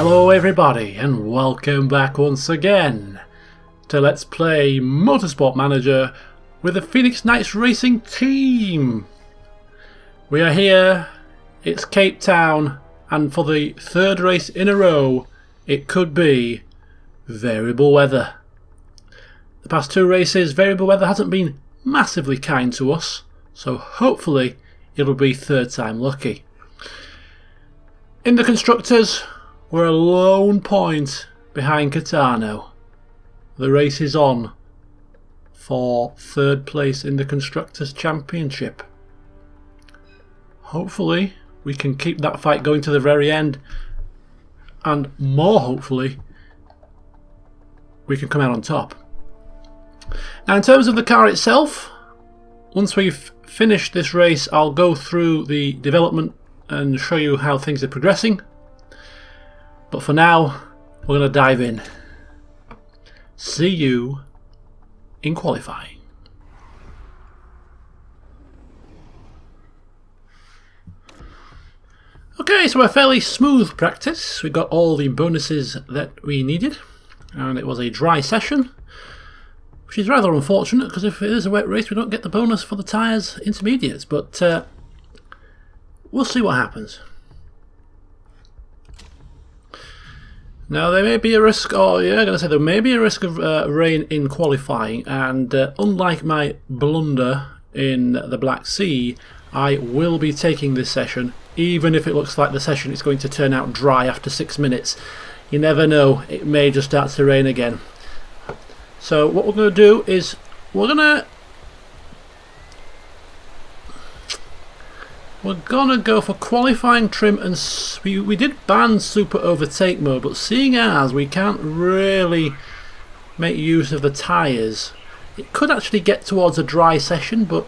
Hello everybody and welcome back once again to Let's Play Motorsport Manager with the Phoenix Knights Racing team. We are here, it's Cape Town, and for the third race in a row it could be variable weather. The past two races variable weather hasn't been massively kind to us, so hopefully it'll be third time lucky. In the Constructors, we're a lone point behind Catano. The race is on for third place in the Constructors' Championship. Hopefully we can keep that fight going to the very end, and more hopefully we can come out on top. Now in terms of the car itself, once we've finished this race I'll go through the development and show you how things are progressing. But for now, we're going to dive in. See you in qualifying. Okay, so a fairly smooth practice. We got all the bonuses that we needed, and it was a dry session, which is rather unfortunate because if it is a wet race we don't get the bonus for the tyres intermediates, but we'll see what happens. Now there may be a risk, there may be a risk of rain in qualifying, and unlike my blunder in the Black Sea, I will be taking this session, even if it looks like the session is going to turn out dry after 6 minutes. You never know, it may just start to rain again. So what we're going to do is we're gonna go for qualifying trim, and we did ban super overtake mode, but seeing as we can't really make use of the tyres, it could actually get towards a dry session, but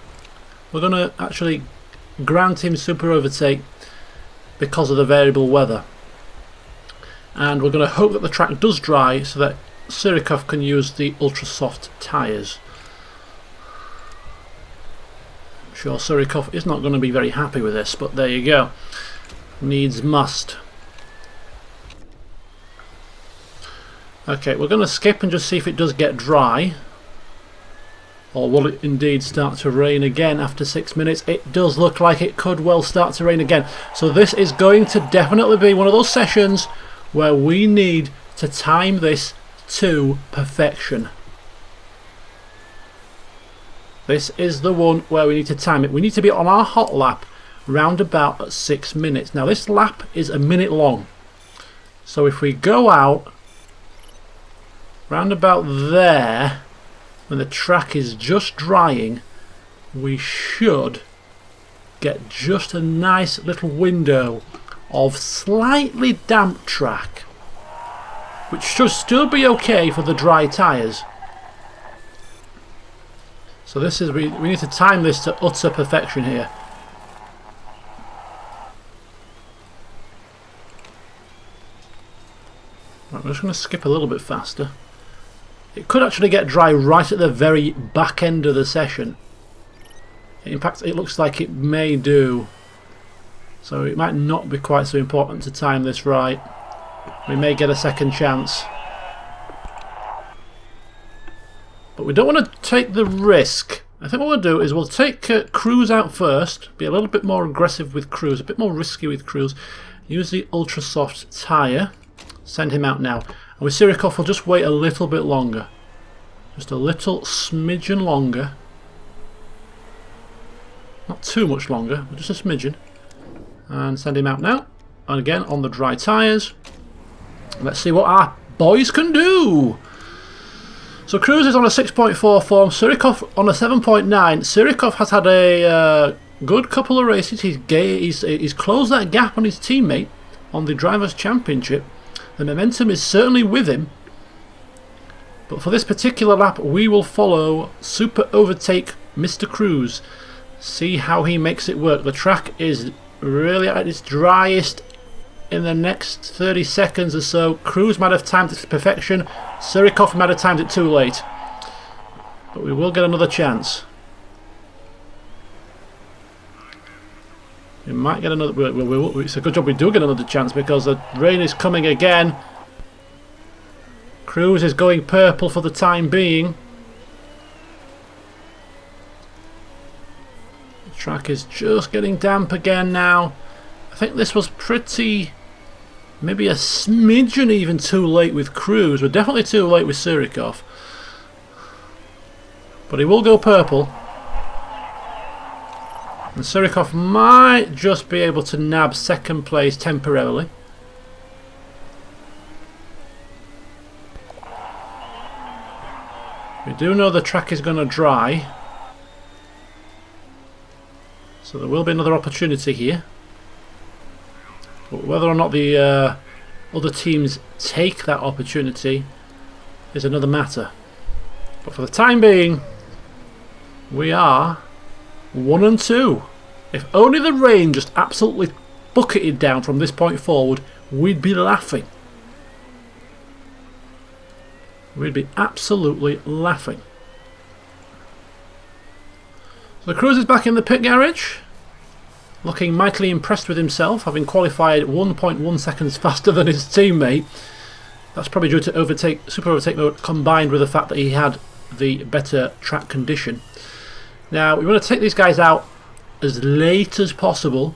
we're gonna actually grant him super overtake because of the variable weather, and we're gonna hope that the track does dry so that Surikov can use the ultra soft tyres. Sure, Surikov is not going to be very happy with this, but there you go. Needs must. Okay, we're going to skip and just see if it does get dry. Or will it indeed start to rain again after 6 minutes? It does look like it could well start to rain again. So this is going to definitely be one of those sessions where we need to time this to perfection. This is the one where we need to time it. We need to be on our hot lap round about at 6 minutes. Now this lap is a minute long, so if we go out round about there when the track is just drying, we should get just a nice little window of slightly damp track, which should still be okay for the dry tyres. So this is, we need to time this to utter perfection here. Right, I'm just going to skip a little bit faster. It could actually get dry right at the very back end of the session. In fact, it looks like it may do. So it might not be quite so important to time this right. We may get a second chance. But we don't want to take the risk. I think what we'll do is we'll take Cruz out first, be a little bit more aggressive with Cruz, a bit more risky with Cruz, use the ultra soft tyre, send him out now. And with Surikov we'll just wait a little bit longer. Just a little smidgen longer. Not too much longer, but just a smidgen. And send him out now. And again on the dry tyres. Let's see what our boys can do. So Cruz is on a 6.4 form, Surikov on a 7.9. Surikov has had a good couple of races. He's closed that gap on his teammate on the Drivers' Championship. The momentum is certainly with him. But for this particular lap, we will follow super overtake Mr. Cruz. See how he makes it work. The track is really at its driest in the next 30 seconds or so. Cruz might have timed it to perfection. Surikov might have timed it too late. But we will get another chance. We might get another. It's a good job we do get another chance because the rain is coming again. Cruz is going purple for the time being. The track is just getting damp again now. I think this was maybe a smidgen even too late with Cruz. We're definitely too late with Surikov. But he will go purple. And Surikov might just be able to nab second place temporarily. We do know the track is going to dry. So there will be another opportunity here. But whether or not the other teams take that opportunity is another matter. But for the time being, we are 1 and 2. If only the rain just absolutely bucketed down from this point forward, we'd be laughing. We'd be absolutely laughing. So the Cruz is back in the pit garage, looking mightily impressed with himself, having qualified 1.1 seconds faster than his teammate. That's probably due to super overtake mode combined with the fact that he had the better track condition. Now we want to take these guys out as late as possible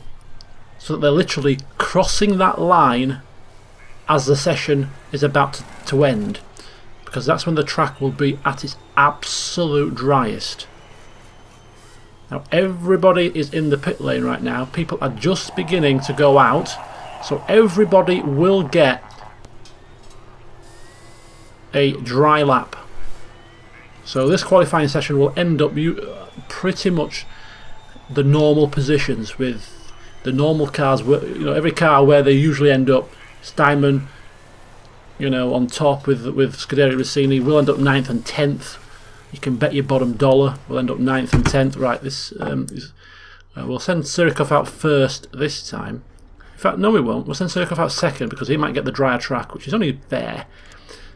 so that they're literally crossing that line as the session is about to end, because that's when the track will be at its absolute driest. Now everybody is in the pit lane right now. People are just beginning to go out, so everybody will get a dry lap. So this qualifying session will end up pretty much the normal positions with the normal cars. Every car where they usually end up. Steinman, on top with Scuderia Rossini, will end up 9th and 10th. You can bet your bottom dollar we'll end up 9th and 10th. Right, we'll send Surikov out first this time. In fact, no we won't. We'll send Surikov out second because he might get the drier track, which is only fair.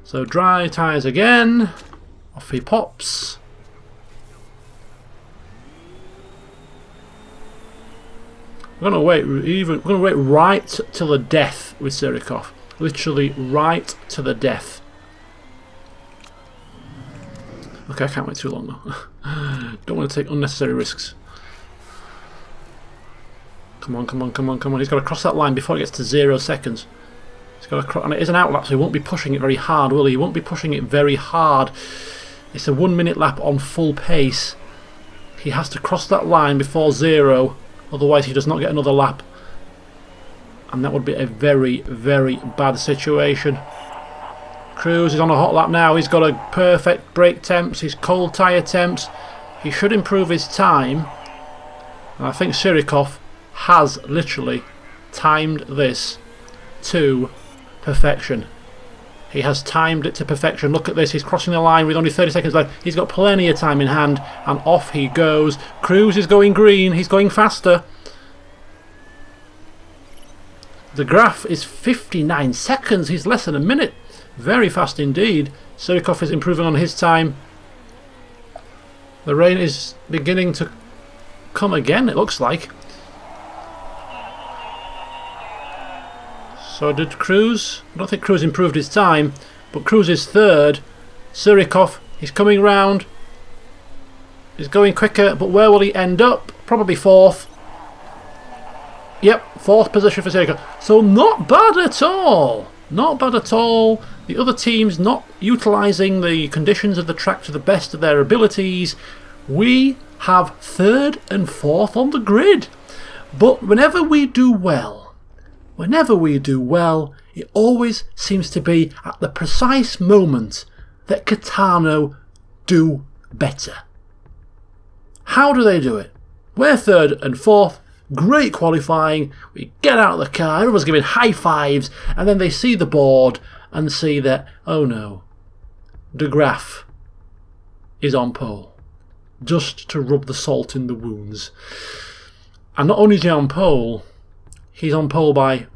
So dry tyres again. Off he pops. We're going to wait right till the death with Surikov. Literally right to the death. Okay, I can't wait too long though. Don't want to take unnecessary risks. Come on, come on, come on, come on. He's got to cross that line before it gets to 0 seconds. He's got to and it is an outlap, so he won't be pushing it very hard, will he? He won't be pushing it very hard. It's a 1 minute lap on full pace. He has to cross that line before 0, otherwise he does not get another lap. And that would be a very, very bad situation. Cruz is on a hot lap now. He's got a perfect brake temps, his cold tyre temps. He should improve his time. And I think Surikov has literally timed this to perfection. He has timed it to perfection. Look at this. He's crossing the line with only 30 seconds left. He's got plenty of time in hand. And off he goes. Cruz is going green. He's going faster. The graph is 59 seconds. He's less than a minute. Very fast indeed. Surikov is improving on his time. The rain is beginning to come again, it looks like. So did Cruz? I don't think Cruz improved his time, but Cruz is third. Surikov, he's coming round. He's going quicker, but where will he end up? Probably fourth. Yep, fourth position for Surikov. So not bad at all. Not bad at all. The other teams not utilising the conditions of the track to the best of their abilities. We have third and fourth on the grid. But whenever we do well, it always seems to be at the precise moment that Catano do better. How do they do it? We're third and fourth. Great qualifying. We get out of the car. Everyone's giving high fives. And then they see the board and see that, oh no, De Graaf is on pole. Just to rub the salt in the wounds. And not only is he on pole, he's on pole by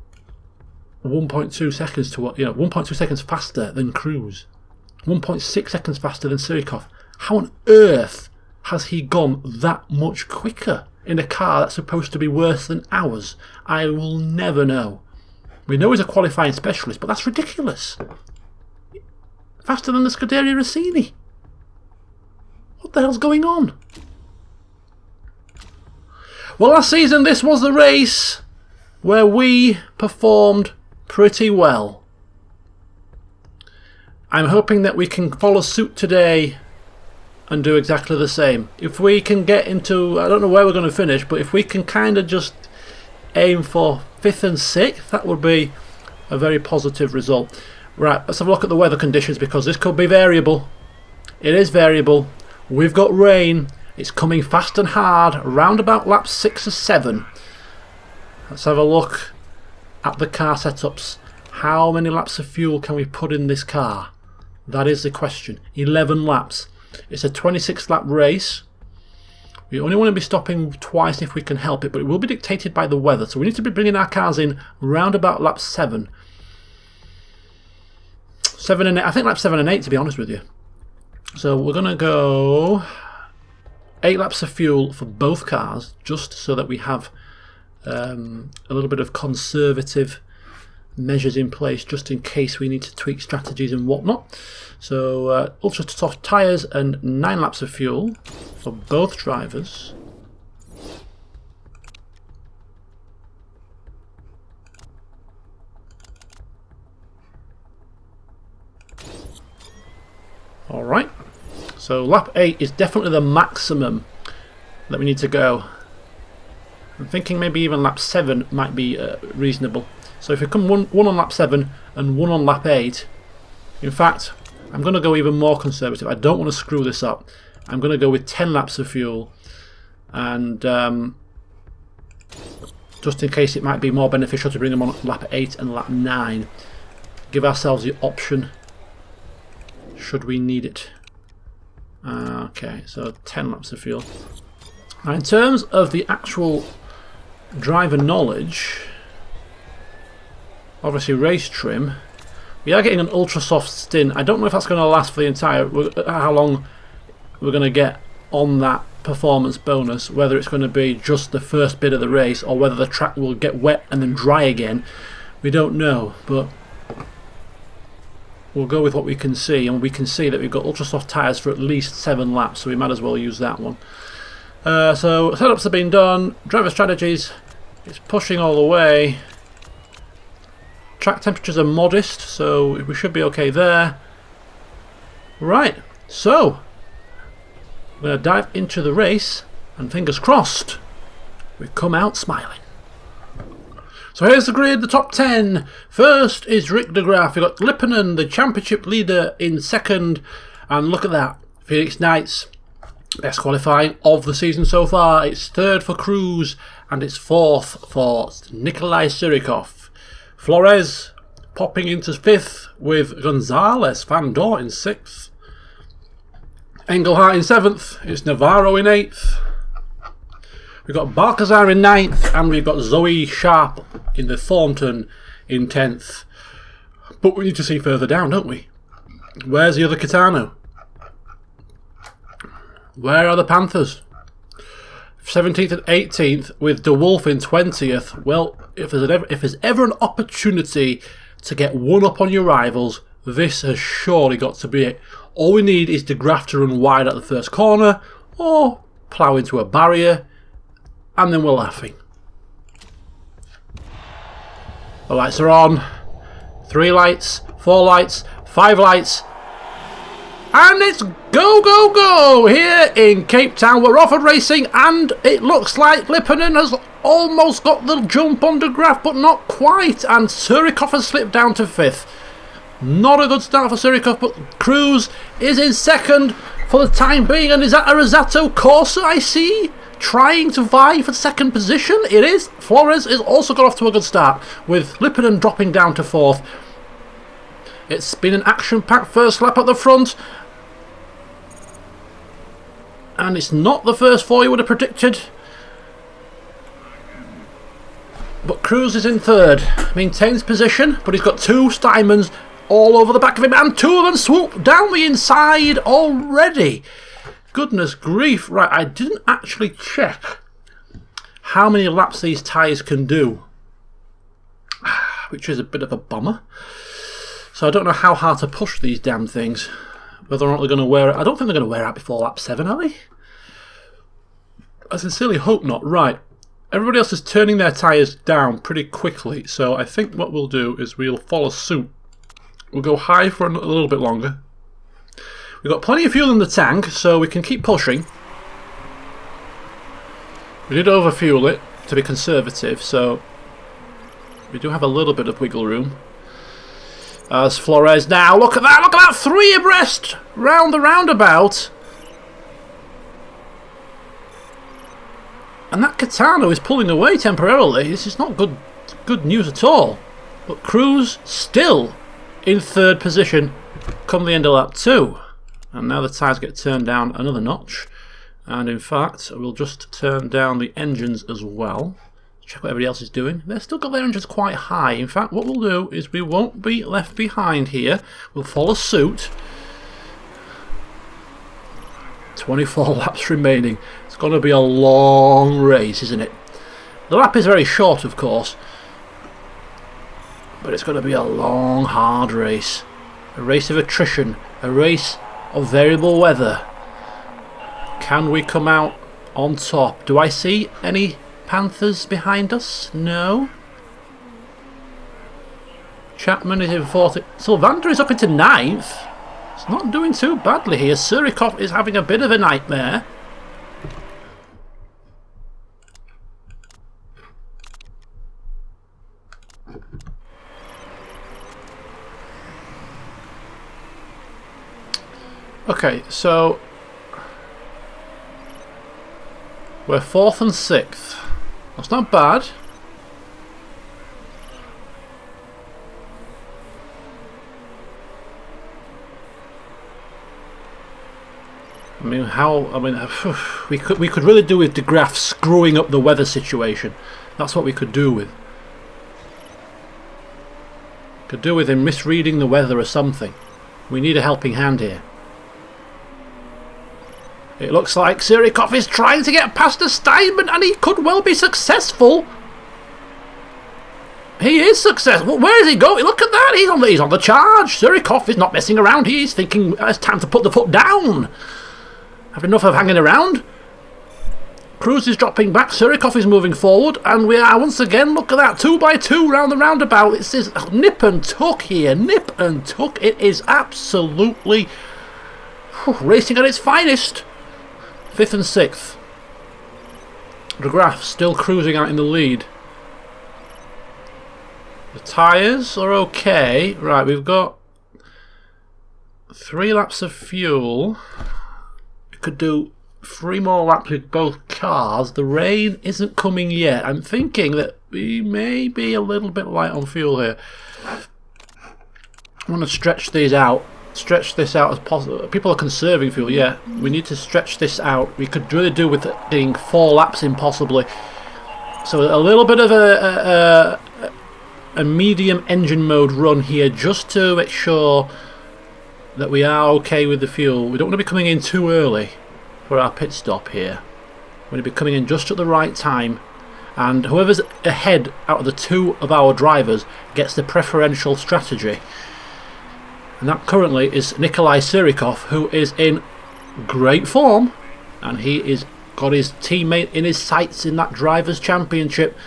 1.2 seconds to 1.2 seconds faster than Cruz. 1.6 seconds faster than Surikov. How on earth has he gone that much quicker? in a car that's supposed to be worse than ours? I will never know. We know he's a qualifying specialist, but that's ridiculous. Faster than the Scuderia Rossini. What the hell's going on? Well, last season this was the race where we performed pretty well. I'm hoping that we can follow suit today and do exactly the same. If we can get into, I don't know where we're going to finish, but if we can kind of just aim for 5th and 6th, that would be a very positive result. Right, let's have a look at the weather conditions, because this could be variable. It is variable. We've got rain. It's coming fast and hard around about laps 6 or 7. Let's have a look at the car setups. How many laps of fuel can we put in this car? That is the question. 11 laps. It's a 26 lap race. We only want to be stopping twice if we can help it, but it will be dictated by the weather. So we need to be bringing our cars in round about lap 7. 7 and 8. I think lap 7 and 8, to be honest with you. So we're going to go 8 laps of fuel for both cars, just so that we have a little bit of conservative measures in place, just in case we need to tweak strategies and whatnot. So ultra soft tyres and 9 laps of fuel for both drivers. Alright, so lap 8 is definitely the maximum that we need to go. I'm thinking maybe even lap 7 might be reasonable. So if we come one on lap 7 and 1 on lap 8, in fact, I'm going to go even more conservative. I don't want to screw this up. I'm going to go with 10 laps of fuel, and just in case it might be more beneficial to bring them on lap 8 and lap 9. Give ourselves the option should we need it. Okay, so 10 laps of fuel. Now, in terms of the actual driver knowledge, obviously race trim, we are getting an ultra soft stint. I don't know if that's going to last for the entire, how long we're going to get on that performance bonus, whether it's going to be just the first bit of the race or whether the track will get wet and then dry again. We don't know, but we'll go with what we can see, and we can see that we've got ultra soft tyres for at least 7 laps, so we might as well use that one. So setups have been done, driver strategies, it's pushing all the way. Track temperatures are modest, so we should be okay there. Right, so we're going to dive into the race, and fingers crossed we come out smiling. So here's the grid, the top 10. First is Rick de Graaf. We've got Lipponen, the championship leader, in second. And look at that. Phoenix Knights, best qualifying of the season so far. It's third for Cruz, and it's fourth for Nikolai Surikov. Flores popping into fifth with Gonzalez Van Dort in sixth. Engelhardt in seventh. It's Navarro in eighth. We've got Balcazar in 9th, and we've got Zoe Sharp in the Thornton in 10th. But we need to see further down, don't we? Where's the other Kitano? Where are the Panthers? 17th and 18th with De Wolf in 20th. Well, if there's ever an opportunity to get one up on your rivals, this has surely got to be it. All we need is De Graaf to run wide at the first corner, or plough into a barrier, and then we're laughing. The lights are on. 3 lights, 4 lights, 5 lights. And it's go, go, go here in Cape Town. We're off at racing, and it looks like Lipponen has almost got the jump on De Graaf, but not quite. And Surikov has slipped down to 5th. Not a good start for Surikov, but Cruz is in second for the time being. And is that a Rosato Corsa I see? Trying to vie for second position? It is. Flores is also got off to a good start, with Lipponen dropping down to 4th. It's been an action-packed first lap at the front, and it's not the first 4 you would have predicted. But Cruz is in third, maintains position, but he's got 2 Steinmans all over the back of him, and 2 of them swoop down the inside already. Goodness grief. Right, I didn't actually check how many laps these tyres can do, which is a bit of a bummer. So I don't know how hard to push these damn things. Whether or not they're going to wear it. I don't think they're going to wear out before lap 7, are they? I sincerely hope not. Right. Everybody else is turning their tyres down pretty quickly. So I think what we'll do is we'll follow suit. We'll go high for a little bit longer. We've got plenty of fuel in the tank, so we can keep pushing. We did overfuel it to be conservative, so we do have a little bit of wiggle room. As Flores now, look at that, 3 abreast round the roundabout. And that Catano is pulling away temporarily. This is not good news at all. But Cruz still in 3rd position come the end of lap 2. And now the tyres get turned down another notch. And in fact, we'll just turn down the engines as well. Check what everybody else is doing. They've still got their engines quite high. In fact, what we'll do is we won't be left behind here. We'll follow suit. 24 laps remaining. It's going to be a long race, isn't it? The lap is very short, of course. But it's going to be a long, hard race. A race of attrition. A race of variable weather. Can we come out on top? Do I see any Panthers behind us? No. Chapman is in 4th. Sylvander is up into 9th. It's not doing too badly here. Surikov is having a bit of a nightmare. Okay, so we're 4th and 6th. That's not bad. I mean, we could really do with DeGraff screwing up the weather situation. That's what we could do with. Could do with him misreading the weather or something. We need a helping hand here. It looks like Surikov is trying to get past a Steinman, and he could well be successful. He is successful. Where is he going? Look at that. He's on the charge. Surikov is not messing around. He's thinking it's time to put the foot down. Have enough of hanging around. Cruz is dropping back. Surikov is moving forward, and we are once again. Look at that, 2x2 round the roundabout. It says nip and tuck here. Nip and tuck. It is absolutely racing at its finest. 5th and 6th. DeGraff still cruising out in the lead. The tyres are okay. Right, we've got 3 laps of fuel. We could do 3 more laps with both cars. The rain isn't coming yet. I'm thinking that we may be a little bit light on fuel here. I want to stretch these out. Stretch this out as possible. People are conserving fuel, yeah. We need to stretch this out. We could really do with getting 4 laps in possibly. So a little bit of a medium engine mode run here just to make sure that we are okay with the fuel. We don't want to be coming in too early for our pit stop here. We want to be coming in just at the right time. And whoever's ahead out of the 2 of our drivers gets the preferential strategy. And that currently is Nikolai Surikov, who is in great form, and he is got his teammate in his sights in that Drivers' Championship.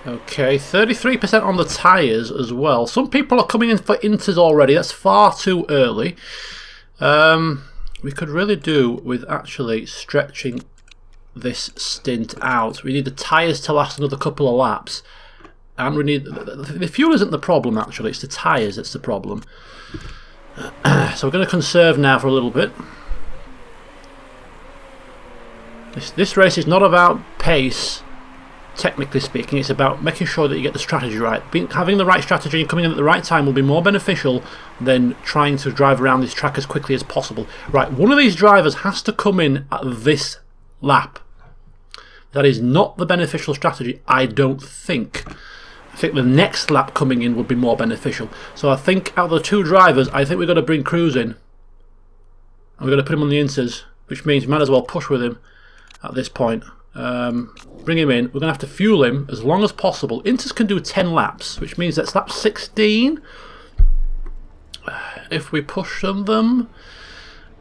Okay, 33% on the tyres as well. Some people are coming in for inters already. That's far too early. We could really do with actually stretching this stint out. We need the tyres to last another couple of laps. And we need... The fuel isn't the problem, actually. It's the tyres that's the problem. So we're going to conserve now for a little bit. This race is not about pace, technically speaking. It's about making sure that you get the strategy right. Having the right strategy and coming in at the right time will be more beneficial than trying to drive around this track as quickly as possible. Right, one of these drivers has to come in at this lap. That is not the beneficial strategy, I don't think. I think the next lap coming in would be more beneficial. So I think out of the two drivers, I think we're going to bring Cruz in. And we're going to put him on the inters, which means we might as well push with him at this point. Bring him in. We're going to have to fuel him as long as possible. Inters can do 10 laps, which means that's lap 16. If we push them,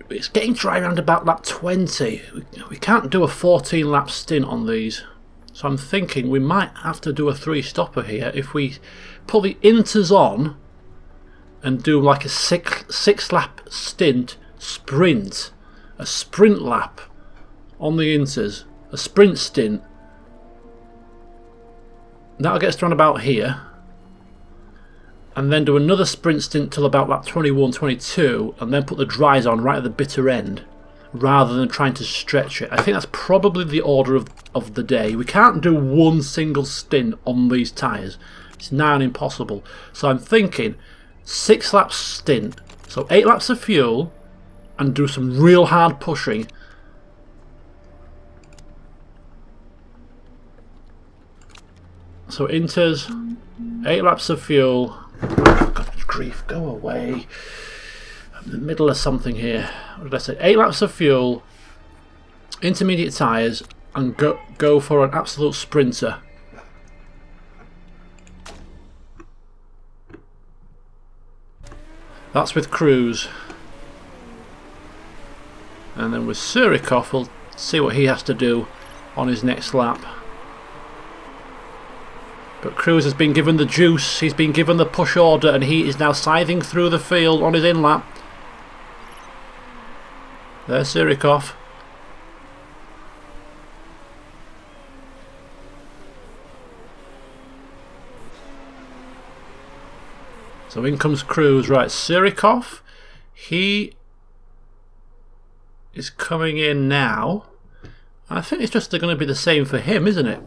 it's getting dry around about lap 20. We can't do a 14 lap stint on these. So I'm thinking we might have to do a 3-stopper here. If we put the inters on and do like a 6 lap stint sprint, a sprint lap on the inters, a sprint stint, that'll get us around about here. And then do another sprint stint till about lap 21, 22, and then put the dries on right at the bitter end, rather than trying to stretch it. I think that's probably the order of the day. We can't do one single stint on these tyres. It's now impossible. So I'm thinking 6 lap stint, so 8 laps of fuel, and do some real hard pushing. So inters, 8 laps of fuel. God grief, go away. I'm in the middle of something here. What did I say? 8 laps of fuel, intermediate tyres, and go for an absolute sprinter. That's with Cruz. And then with Surikov, we'll see what he has to do on his next lap. But Cruz has been given the juice, he's been given the push order, and he is now scything through the field on his in-lap. There's Surikov. So in comes Cruz. Right, Surikov, he is coming in now. I think it's just going to be the same for him, isn't it?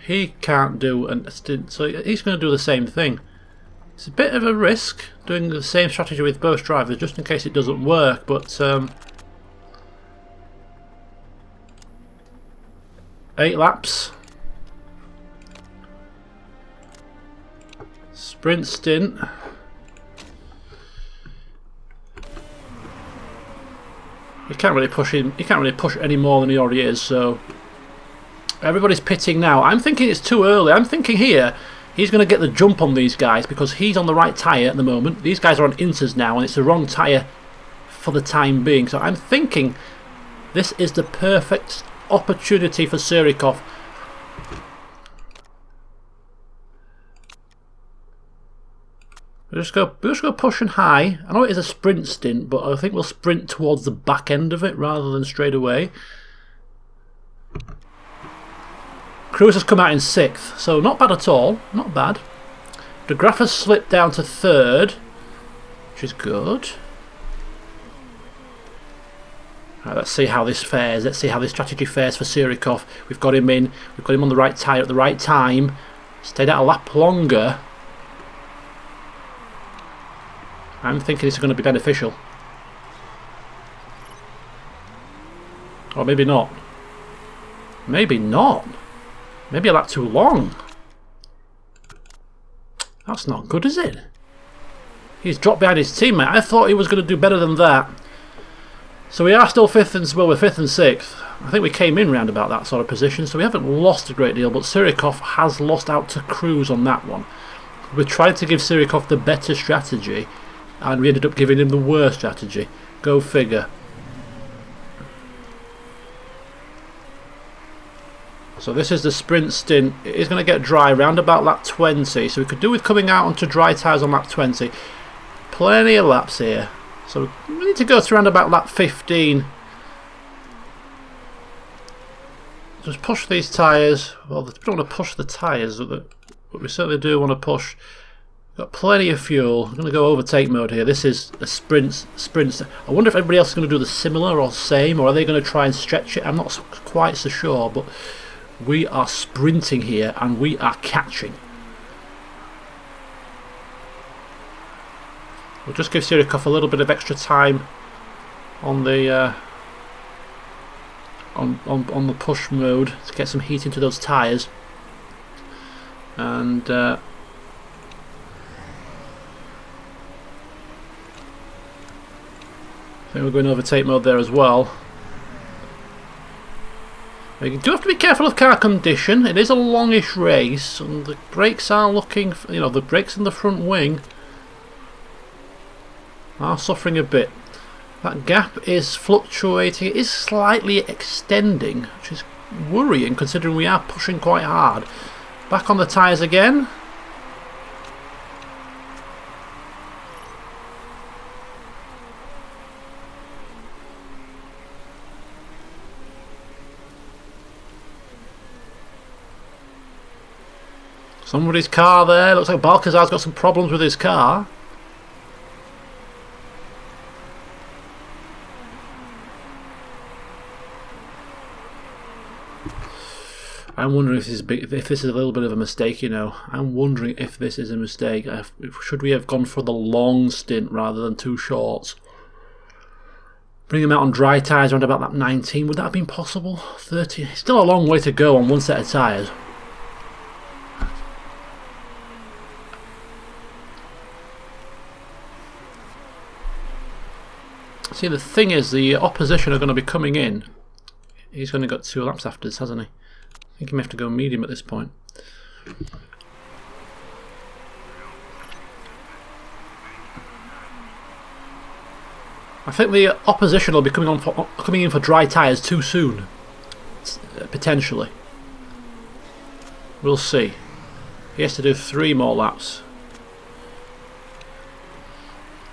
He can't do a stint, so he's going to do the same thing. It's a bit of a risk doing the same strategy with both drivers, just in case it doesn't work, but 8 laps. Sprint stint. He can't really push him. He can't really push any more than he already is, so everybody's pitting now. I'm thinking it's too early. I'm thinking here he's going to get the jump on these guys because he's on the right tyre at the moment. These guys are on inters now and it's the wrong tyre for the time being. So I'm thinking this is the perfect opportunity for Surikov. We'll just go pushing high. I know it is a sprint stint, but I think we'll sprint towards the back end of it rather than straight away. Cruz has come out in 6th, so not bad at all, not bad. De Graaf has slipped down to 3rd, which is good. Right, let's see how this fares, let's see how this strategy fares for Surikov. We've got him in, we've got him on the right tyre at the right time, stayed out a lap longer. I'm thinking it's going to be beneficial. Or maybe not. Maybe not. Maybe a lap too long. That's not good, is it? He's dropped behind his teammate. I thought he was going to do better than that. So we are still 5th and well, we're 5th and 6th. I think we came in round about that sort of position, so we haven't lost a great deal, but Surikov has lost out to Cruz on that one. We tried to give Surikov the better strategy, and we ended up giving him the worst strategy. Go figure. So this is the sprint stint. It is going to get dry round about lap 20. So we could do with coming out onto dry tyres on lap 20. Plenty of laps here. So we need to go to around about lap 15. Just push these tyres. Well, we don't want to push the tyres, but we certainly do want to push. Got plenty of fuel. I'm going to go overtake mode here. This is a sprint. I wonder if everybody else is going to do the similar or same, or are they going to try and stretch it? I'm not quite so sure, but we are sprinting here and we are catching. We'll just give Surikov a little bit of extra time on the on the push mode to get some heat into those tyres. And I think we're going overtake mode there as well. You do have to be careful of car condition. It is a longish race, and the brakes are looking, you know, the brakes in the front wing are suffering a bit. That gap is fluctuating. It is slightly extending, which is worrying considering we are pushing quite hard. Back on the tyres again. Somebody's car there. Looks like Balcazar's got some problems with his car. I'm wondering if this is a little bit of a mistake, you know. I'm wondering if this is a mistake. Should we have gone for the long stint rather than 2 shorts? Bring him out on dry tyres around about that 19. Would that have been possible? 30. Still a long way to go on one set of tyres. See, the thing is, the opposition are going to be coming in. He's only got 2 laps after this, hasn't he? I think he may have to go medium at this point. I think the opposition will be coming in for dry tyres too soon, potentially. We'll see. He has to do 3 more laps.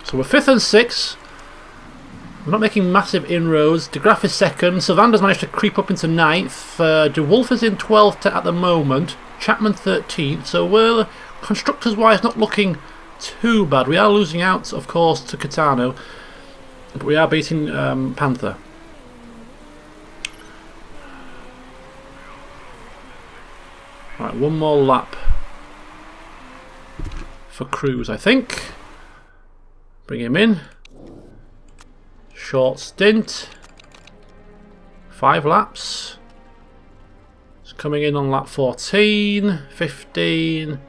So we're 5th and 6th. We're not making massive inroads. De Graaf is 2nd. Sylvander's managed to creep up into 9th. De Wolf is in 12th at the moment. Chapman 13th. So we're, constructors-wise, not looking too bad. We are losing out, of course, to Catano. But we are beating Panther. Right, 1 more lap for Cruz, I think. Bring him in. Short stint. 5 laps. He's coming in on lap 14, 15.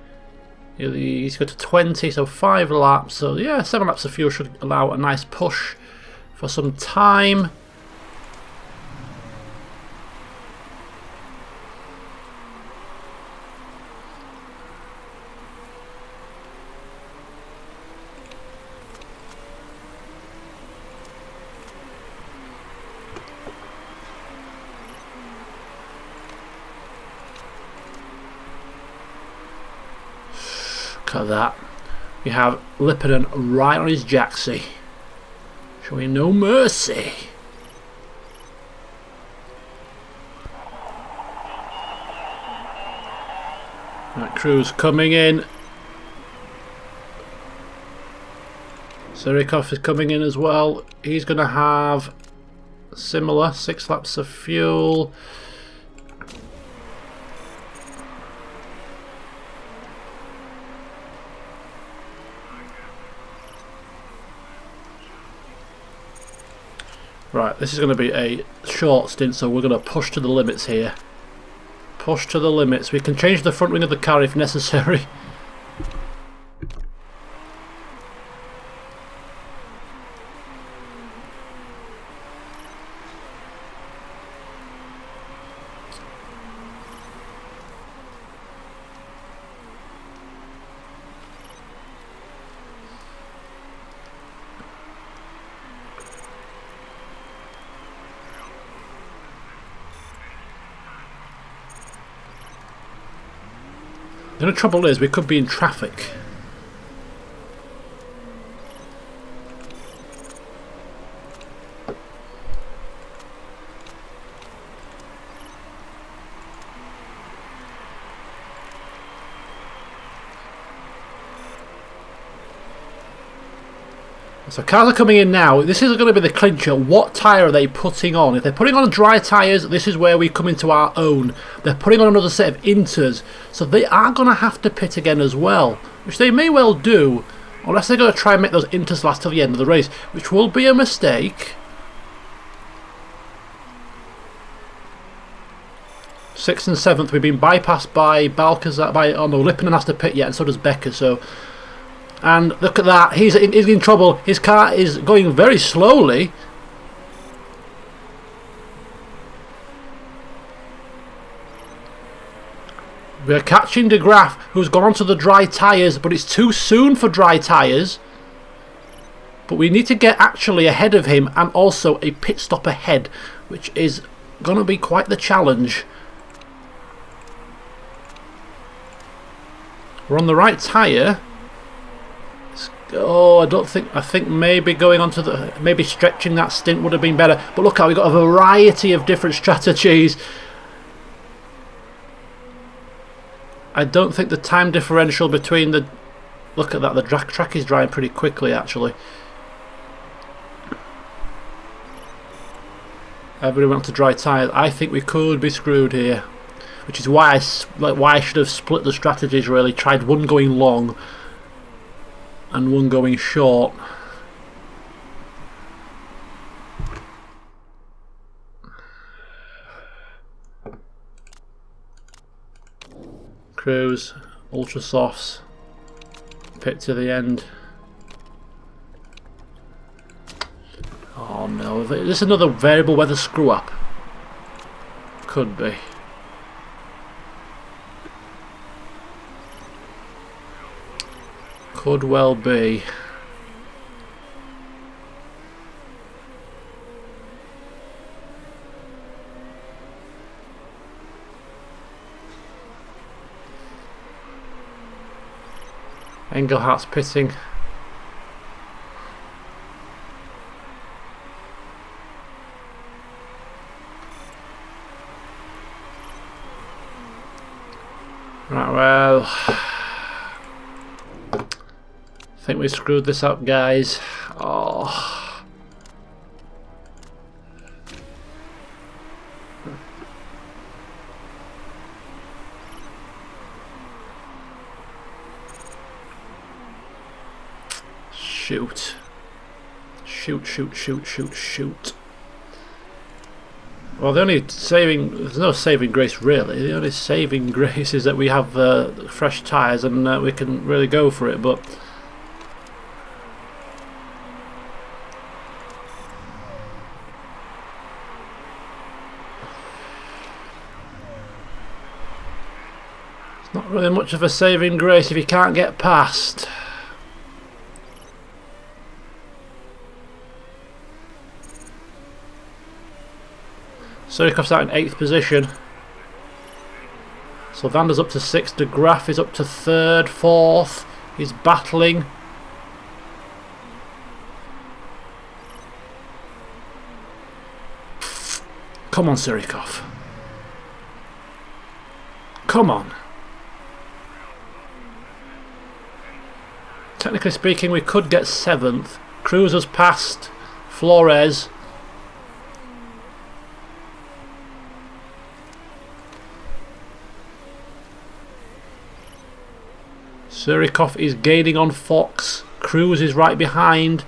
He's got to 20, so 5 laps. So yeah, 7 laps of fuel should allow a nice push for some time. Look at that. We have Lipperton right on his jacksie. Showing no mercy. Right, Cruz coming in. Serikov is coming in as well. He's going to have similar 6 laps of fuel. Right, this is going to be a short stint, so we're going to push to the limits here. Push to the limits. We can change the front wing of the car if necessary. The only trouble is we could be in traffic. So cars are coming in now. This is going to be the clincher. What tyre are they putting on? If they're putting on dry tyres, this is where we come into our own. They're putting on another set of inters. So they are going to have to pit again as well, which they may well do, unless they're going to try and make those inters last till the end of the race, which will be a mistake. 6th and 7th. We've been bypassed by Balcazar, oh no, Lipponen has to pit yet, and so does Becker. So, and look at that, he's in trouble. His car is going very slowly. We're catching De Graaf, who's gone onto the dry tyres, but it's too soon for dry tyres. But we need to get actually ahead of him, and also a pit stop ahead, which is going to be quite the challenge. We're on the right tyre. Oh, I think maybe going onto the, maybe stretching that stint would have been better. But look how we've got a variety of different strategies. I don't think the time differential between the, look at that, the track is drying pretty quickly actually. Everyone wants to dry tyres. I think we could be screwed here, which is why I should have split the strategies really. Tried one going long and one going short. Cruise, ultra softs, pit to the end. Oh no, is this another variable weather screw up? Could be. Could well be. Engelhardt's pitting. Right, well, I think we screwed this up, guys. Oh. Shoot. Shoot. Well, there's no saving grace really. The only saving grace is that we have fresh tyres and we can really go for it, but it's not really much of a saving grace if you can't get past. Surikov's out in 8th position. So Vander's up to 6th. De Graaf is up to 3rd, 4th. He's battling. Come on, Surikov. Come on. Technically speaking, we could get 7th. Cruz has passed Flores. Surikov is gaining on Fox. Cruz is right behind.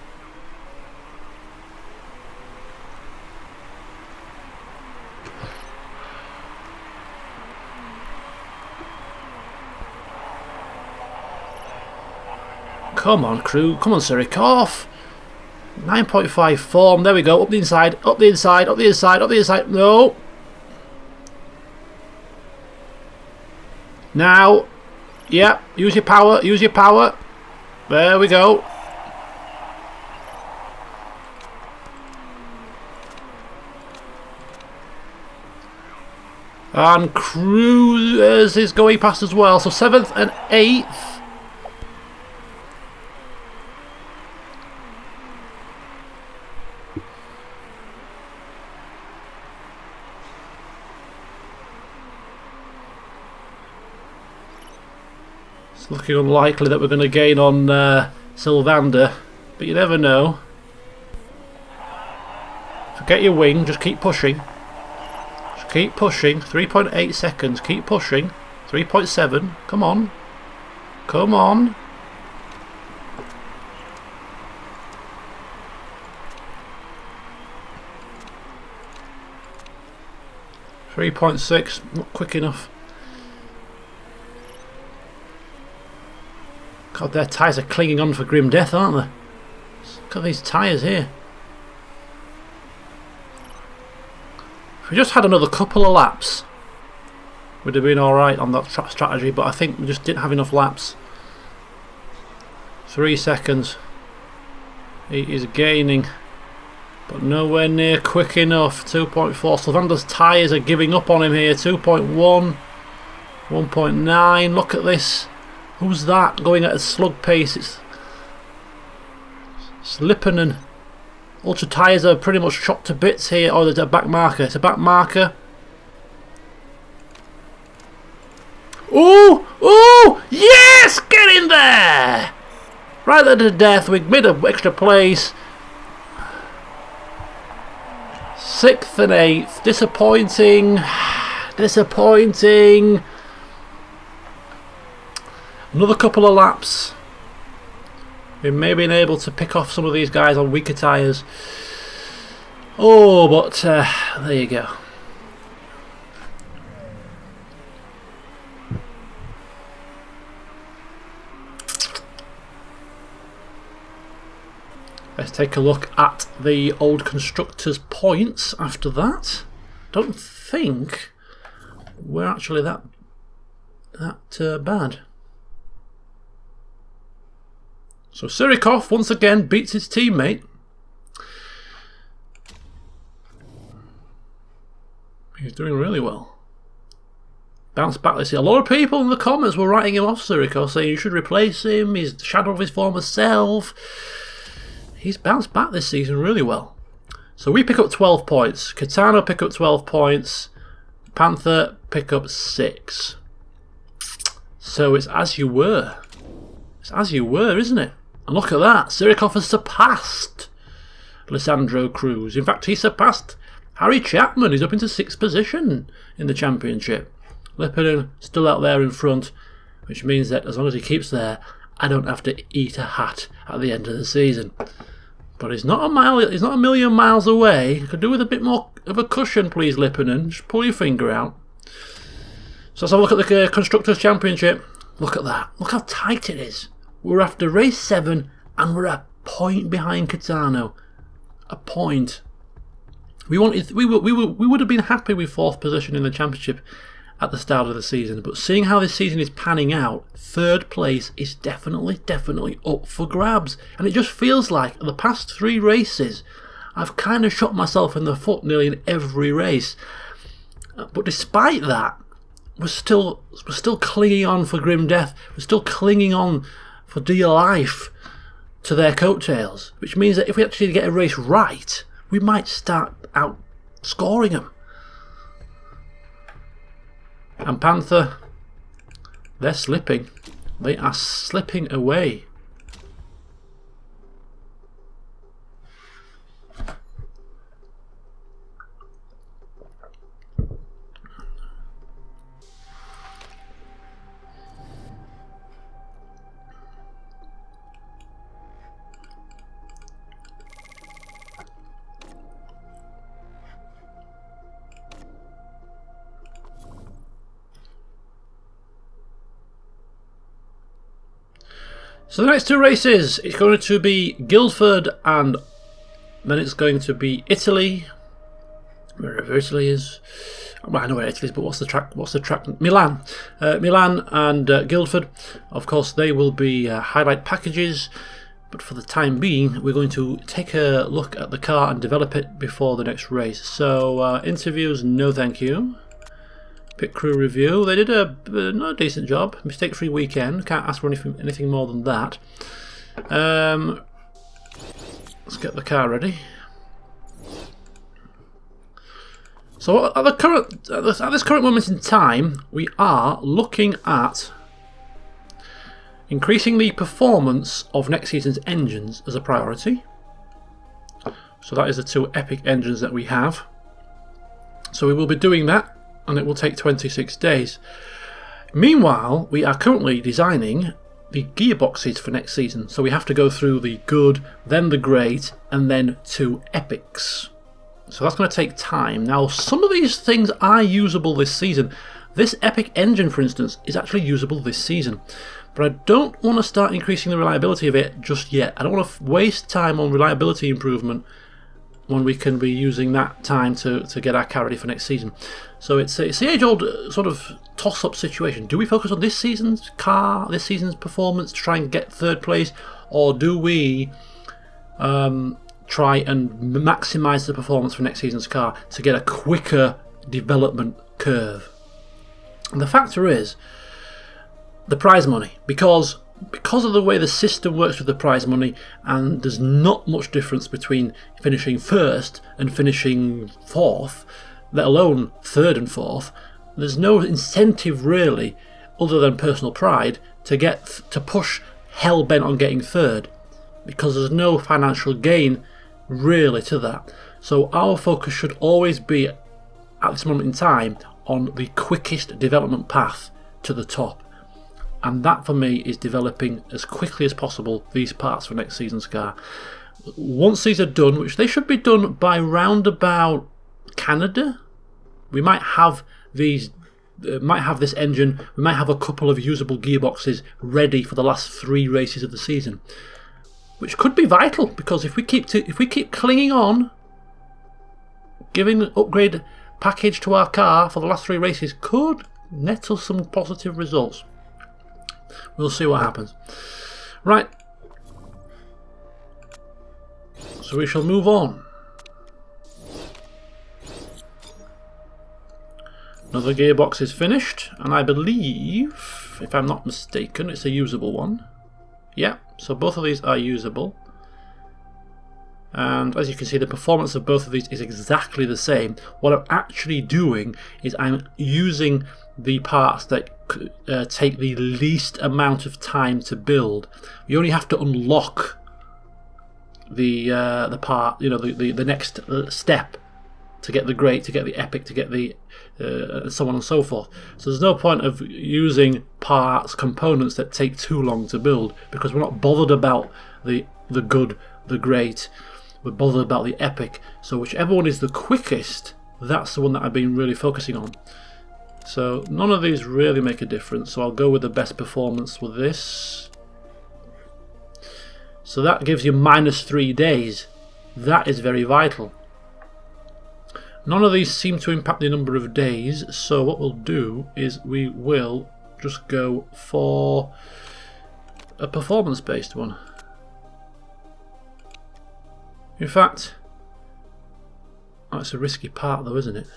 Come on, Cruz. Come on, Surikov. 9.5 form. There we go. Up the inside. Up the inside. Up the inside. Up the inside. No. Now. Yep, use your power, use your power. There we go. And Cruz is going past as well. So 7th and 8th. It's looking unlikely that we're going to gain on Sylvander, but you never know. Forget your wing, just keep pushing. Just keep pushing. 3.8 seconds, keep pushing. 3.7, come on. Come on. 3.6, not quick enough. God, their tyres are clinging on for grim death, aren't they? Look at these tyres here. If we just had another couple of laps, we'd have been alright on that strategy, but I think we just didn't have enough laps. 3 seconds. He is gaining, but nowhere near quick enough. 2.4. Sylvander's tyres are giving up on him here. 2.1. 1.9. Look at this. Who's that going at a slug pace? It's Lipponen. Ultra tyres are pretty much shot to bits here. Oh, there's a back marker. It's a back marker. Oh! Oh! Yes! Get in there! Right there to death. We made an extra place. 6th and 8th. Disappointing. Disappointing. Another couple of laps. We may have been able to pick off some of these guys on weaker tyres. Oh, but there you go. Let's take a look at the old constructors' points after that. Don't think we're actually that bad. So Surikov once again beats his teammate. He's doing really well. Bounce back this year. A lot of people in the comments were writing him off, Surikov, saying you should replace him. He's the shadow of his former self. He's bounced back this season really well. So we pick up 12 points. Katana pick up 12 points. Panther pick up 6. So it's as you were. It's as you were, isn't it? And look at that. Surikov has surpassed Lissandro Cruz. In fact, he surpassed Harry Chapman. He's up into 6th position in the championship. Lipponen still out there in front, which means that as long as he keeps there, I don't have to eat a hat at the end of the season. But he's not a million miles away. Could do with a bit more of a cushion, please, Lipponen. Just pull your finger out. So let's have a look at the Constructors' Championship. Look at that. Look how tight it is. We're after race 7 and we're a point behind Catano. A point. We would have been happy with 4th position in the championship at the start of the season, but seeing how this season is panning out, 3rd place is definitely up for grabs. And it just feels like the past 3 races I've kind of shot myself in the foot nearly in every race. But despite that, we're still clinging on for grim death. We're still clinging on for dear life to their coattails, which means that if we actually get a race right, we might start out scoring them. And Panther, they're slipping. They are slipping away. So the next 2 races, it's going to be Guildford and then it's going to be Italy. Wherever Italy is. Well, I know where Italy is, but what's the track? Milan. Milan and Guildford. Of course, they will be highlight packages. But for the time being, we're going to take a look at the car and develop it before the next race. So, interviews, no thank you. Pit crew review. They did a decent job. Mistake-free weekend. Can't ask for anything more than that. Let's get the car ready. So at this current moment in time, we are looking at increasing the performance of next season's engines as a priority. So that is the 2 epic engines that we have. So we will be doing that, and it will take 26 days. Meanwhile, we are currently designing the gearboxes for next season. So we have to go through the good, then the great, and then 2 epics. So that's going to take time. Now, some of these things are usable this season. This Epic engine, for instance, is actually usable this season. But I don't want to start increasing the reliability of it just yet. I don't want to waste time on reliability improvement when we can be using that time to get our car ready for next season. So it's the age-old sort of toss-up situation. Do we focus on this season's car, this season's performance to try and get third place, or do we try and maximise the performance for next season's car to get a quicker development curve? And the factor is the prize money, because of the way the system works with the prize money, and there's not much difference between finishing first and finishing fourth, let alone third and fourth. There's no incentive really, other than personal pride, to push hell bent on getting third, because there's no financial gain really to that. So our focus should always be, at this moment in time, on the quickest development path to the top. And that for me is developing as quickly as possible these parts for next season's car. Once these are done, which they should be done by round about Canada, we might have these, might have this engine, we might have a couple of usable gearboxes ready for the last 3 races of the season, which could be vital, because if we keep clinging on, giving an upgrade package to our car for the last 3 races could net us some positive results. We'll see what happens. Right. So we shall move on. Another gearbox is finished, and I believe, if I'm not mistaken, it's a usable one. Yeah, so both of these are usable. And as you can see, the performance of both of these is exactly the same. What I'm actually doing is I'm using the parts that take the least amount of time to build. You only have to unlock the part, you know, the next step to get the great, to get the epic, to get the so on and so forth. So there's no point of using parts, components that take too long to build, because we're not bothered about the good, the great. We're bothered about the epic. So whichever one is the quickest, that's the one that I've been really focusing on. So none of these really make a difference, so I'll go with the best performance with this. So that gives you -3 days. That is very vital. None of these seem to impact the number of days, so what we'll do is we will just go for a performance-based one. In fact, oh, it's a risky part though, isn't it?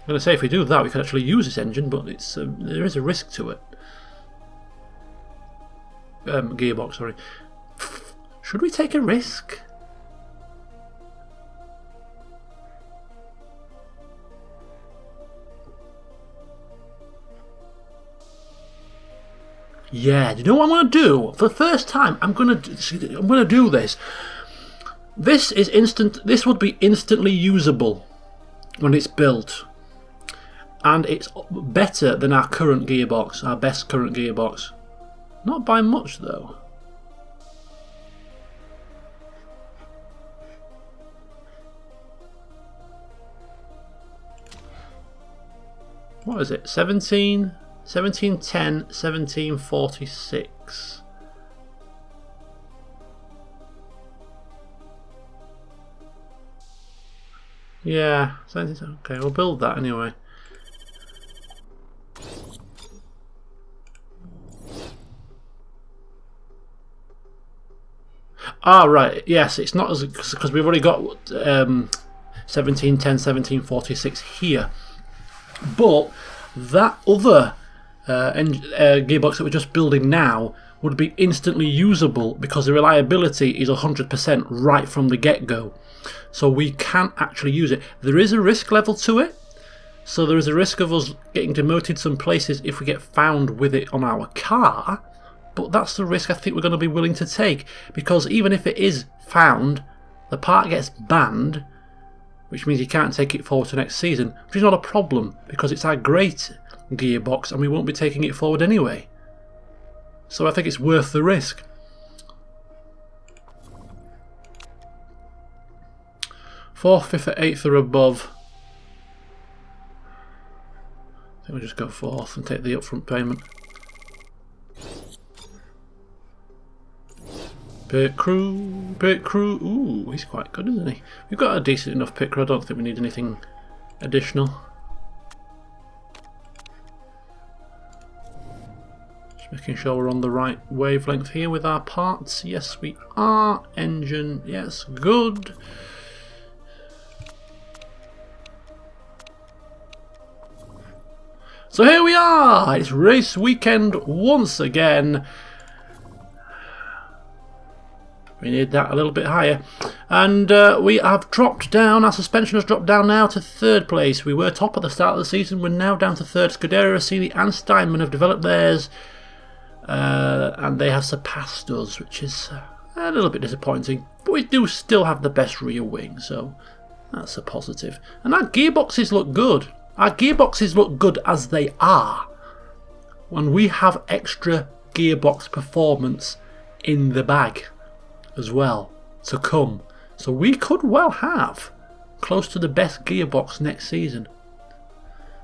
I'm going to say if we do that we can actually use this engine, but it's there is a risk to it. Gearbox, sorry. Should we take a risk? Yeah, do you know what I'm going to do? For the first time, I'm going to do this. This is instant. This would be instantly usable when it's built, and it's better than our current gearbox, our best current gearbox. Not by much though. What is it? 17, 1710, 1746. Yeah, okay, we'll build that anyway. Ah, right, yes, it's not as, because we've already got 1710, 1746 here. But that other gearbox that we're just building now would be instantly usable, because the reliability is 100% right from the get-go. So we can actually use it. There is a risk level to it, so there is a risk of us getting demoted some places if we get found with it on our car, but that's the risk I think we're going to be willing to take, because even if it is found, the part gets banned, which means you can't take it forward to next season, which is not a problem, because it's our great gearbox and we won't be taking it forward anyway. So I think it's worth the risk. 4th, 5th, or 8th or above. I think we'll just go 4th and take the upfront payment. Pit crew, pit crew. Ooh, he's quite good, isn't he? We've got a decent enough pit crew. I don't think we need anything additional. Just making sure we're on the right wavelength here with our parts. Yes, we are. Engine, yes, good. So here we are. It's race weekend once again. We need that a little bit higher. And we have dropped down, our suspension has dropped down now to 3rd place. We were top at the start of the season, we're now down to 3rd. Scuderi, Rossini and Steinman have developed theirs. And they have surpassed us, which is a little bit disappointing. But we do still have the best rear wing, so that's a positive. And our gearboxes look good. Our gearboxes look good as they are. When we have extra gearbox performance in the bag as well to come, so we could well have close to the best gearbox next season.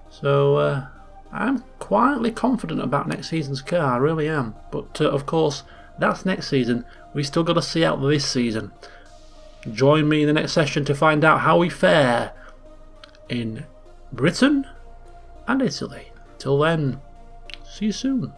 So I'm quietly confident about next season's car, I really am. But of course, that's next season. We still got to see out this season. Join me in the next session to find out how we fare in Britain and Italy. Till then, see you soon.